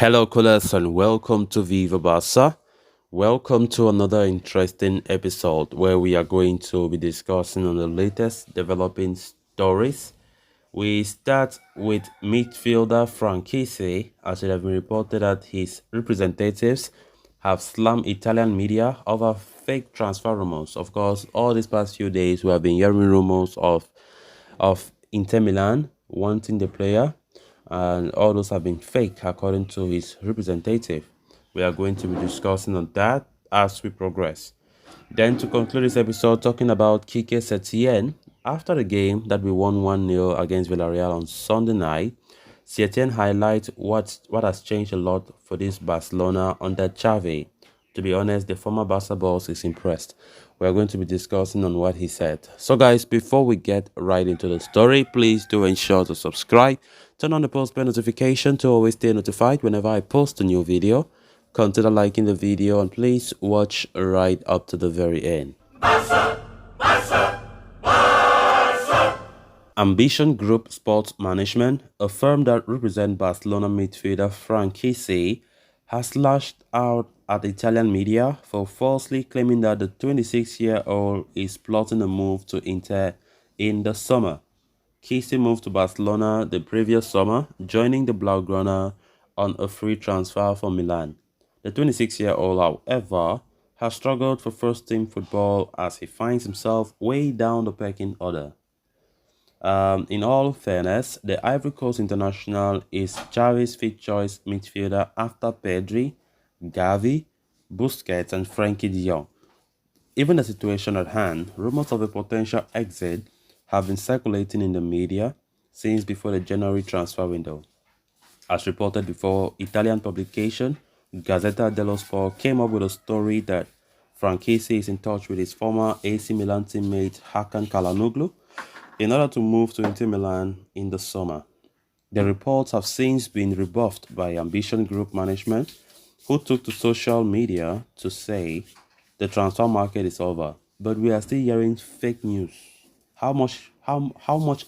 Hello, callers, and welcome to Viva Barca. Welcome to another interesting episode where we are going to be discussing on the latest developing stories. We start with midfielder Franchise, as it has been reported that his representatives have slammed Italian media over fake transfer rumors. Of course, all these past few days we have been hearing rumors of Inter Milan wanting the player, and all those have been fake, according to his representative. We are going to be discussing on that as we progress. Then, to conclude this episode, talking about Kike Setien. After the game that we won 1-0 against Villarreal on Sunday night, Setien highlights what has changed a lot for this Barcelona under Xavi. To be honest, the former Barca boss is impressed. We are going to be discussing on what he said. So guys, before we get right into the story, please do ensure to subscribe, turn on the post bell notification to always stay notified whenever I post a new video. Consider liking the video and please watch right up to the very end. Ambition Group Sports Management, a firm that represents Barcelona midfielder Franchise, has lashed out at Italian media for falsely claiming that the 26-year-old is plotting a move to Inter in the summer. Kessie moved to Barcelona the previous summer, joining the Blaugrana on a free transfer from Milan. The 26-year-old, however, has struggled for first-team football as he finds himself way down the pecking order. In all fairness, the Ivory Coast international is Xavi's fifth choice midfielder after Pedri, Gavi, Busquets, and Frankie de Jong. Even the situation at hand, rumors of a potential exit have been circulating in the media since before the January transfer window. As reported before, Italian publication Gazzetta dello Sport came up with a story that Franchise is in touch with his former AC Milan teammate Hakan Çalhanoğlu in order to move to Inter Milan in the summer. The reports have since been rebuffed by Ambition Group management, who took to social media to say the transfer market is over, but we are still hearing fake news. How much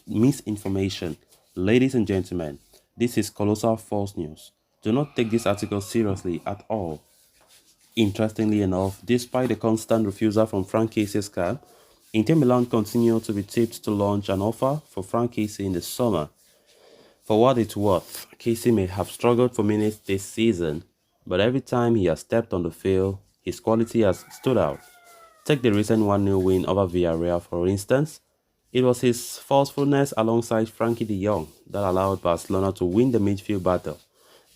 misinformation? Ladies and gentlemen, this is colossal false news. Do not take this article seriously at all. Interestingly enough, despite the constant refusal from Frank Casey's camp, Inter Milan continued to be tipped to launch an offer for Frank Casey in the summer. For what it's worth, Casey may have struggled for minutes this season, but every time he has stepped on the field, his quality has stood out. Take the recent 1-0 win over Villarreal for instance. It was his forcefulness alongside Frankie de Jong that allowed Barcelona to win the midfield battle,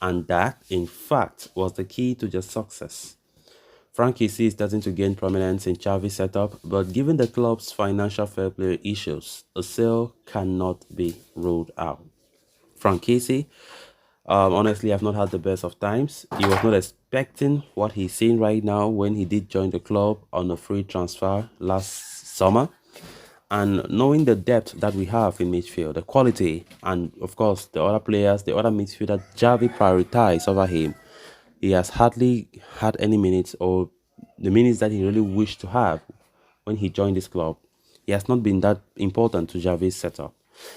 and that, in fact, was the key to their success. Frankie is starting to gain prominence in Xavi's setup, but given the club's financial fair play issues, a sale cannot be ruled out. Franchise, honestly, I've not had the best of times. He was not expecting what he's seeing right now when he did join the club on a free transfer last summer. And knowing the depth that we have in midfield, the quality, and of course the other players, the other midfielders Xavi prioritized over him, he has hardly had any minutes or the minutes that he really wished to have when he joined this club. He has not been that important to Xavi's setup.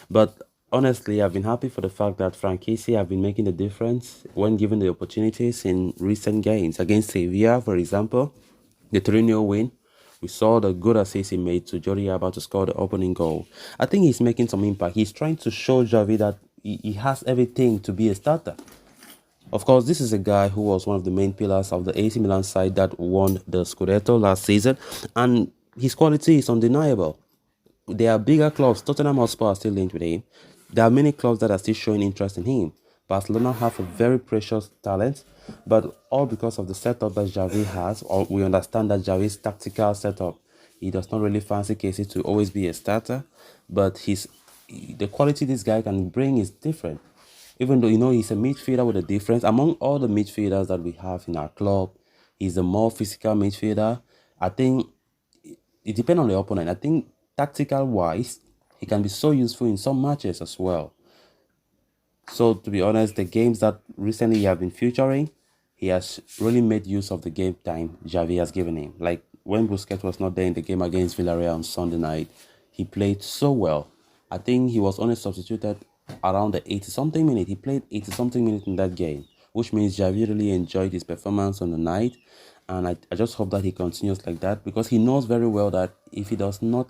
But honestly, I've been happy for the fact that Franchise have been making the difference when given the opportunities in recent games. Against Sevilla, for example, the 3-0 win, we saw the good assist he made to Jordi Alba to score the opening goal. I think he's making some impact. He's trying to show Xavi that he has everything to be a starter. Of course, this is a guy who was one of the main pillars of the AC Milan side that won the Scudetto last season, and his quality is undeniable. There are bigger clubs. Tottenham Hotspur are still linked with him. There are many clubs that are still showing interest in him. Barcelona have a very precious talent, but all because of the setup that Xavi has, or we understand that Xavi's tactical setup, he does not really fancy Casey to always be a starter, but the quality this guy can bring is different. Even though, he's a midfielder with a difference. Among all the midfielders that we have in our club, he's a more physical midfielder. I think it depends on the opponent. I think tactical wise, he can be so useful in some matches as well. So to be honest, the games that recently he have been featuring, he has really made use of the game time Xavi has given him. Like when Busquets was not there in the game against Villarreal on Sunday night, he played so well. I think he was only substituted around the 80-something minute. He played 80-something minutes in that game, which means Javi really enjoyed his performance on the night. And I just hope that he continues like that, because he knows very well that if he does not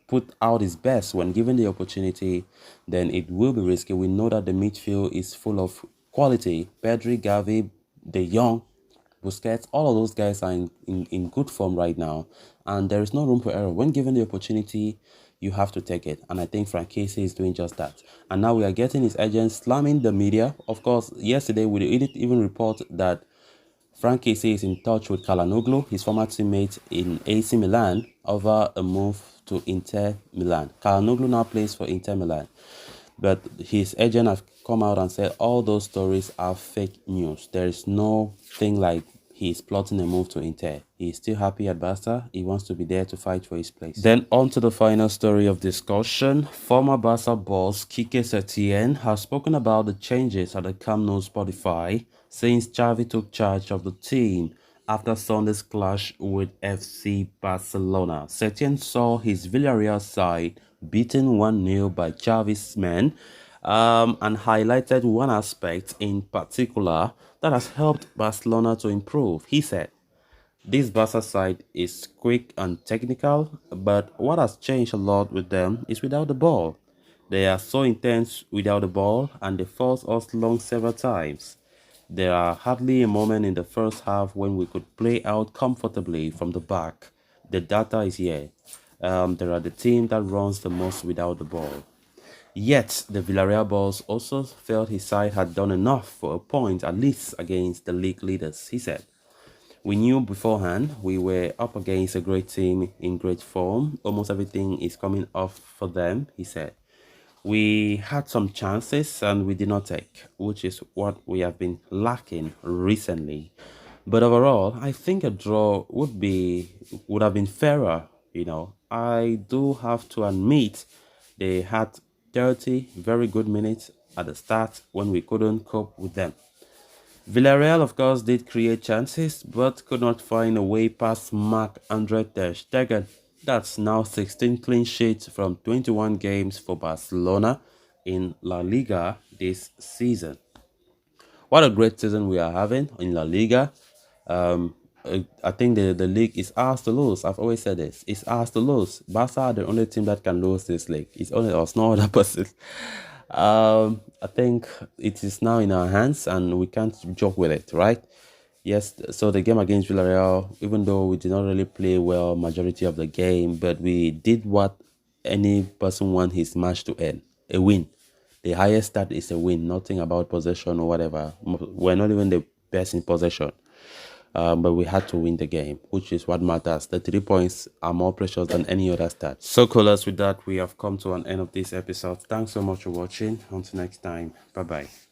put out his best when given the opportunity, then it will be risky. We know that the midfield is full of quality. Pedri, Gavi, De Jong, Busquets, all of those guys are in good form right now, and there is no room for error. When given the opportunity, you have to take it, and I think Frank Casey is doing just that. And now we are getting his agents slamming the media. Of course, yesterday we didn't even report that Frank Casey is in touch with Calhanoglu, his former teammate in AC Milan, over a move to Inter Milan. Calhanoglu now plays for Inter Milan, but his agent have come out and said all those stories are fake news. There is no thing like he's plotting a move to Inter. He's still happy at Barca. He wants to be there to fight for his place. Then on to the final story of discussion. Former Barca boss Quique Setien has spoken about the changes at the Camp Nou Spotify since Xavi took charge of the team after Sunday's clash with FC Barcelona. Setien saw his Villarreal side beaten 1-0 by Xavi's men, and highlighted one aspect in particular that has helped Barcelona to improve. He said, "This Barca side is quick and technical, but what has changed a lot with them is without the ball. They are so intense without the ball, and they force us long several times. There are hardly a moment in the first half when we could play out comfortably from the back. The data is here. They are the team that runs the most without the ball." Yet, the Villarreal boss also felt his side had done enough for a point, at least against the league leaders. He said, "We knew beforehand we were up against a great team in great form. Almost everything is coming off for them," he said. "We had some chances and we did not take, which is what we have been lacking recently. But overall, I think a draw would have been fairer. I do have to admit they had 30 very good minutes at the start when we couldn't cope with them." Villarreal, of course, did create chances, but could not find a way past Marc-Andre Ter Stegen. That's now 16 clean sheets from 21 games for Barcelona in La Liga this season. What a great season we are having in La Liga. I think the league is ours to lose. I've always said this. It's ours to lose. Barca are the only team that can lose this league. It's only us, no other person. I think it is now in our hands and we can't joke with it, right? Yes, so the game against Villarreal, even though we did not really play well majority of the game, but we did what any person wants his match to end, a win. The highest stat is a win, nothing about possession or whatever. We're not even the best in possession. But we had to win the game, which is what matters. The 3 points are more precious than any other stat. So, callers, with that, we have come to an end of this episode. Thanks so much for watching. Until next time, bye-bye.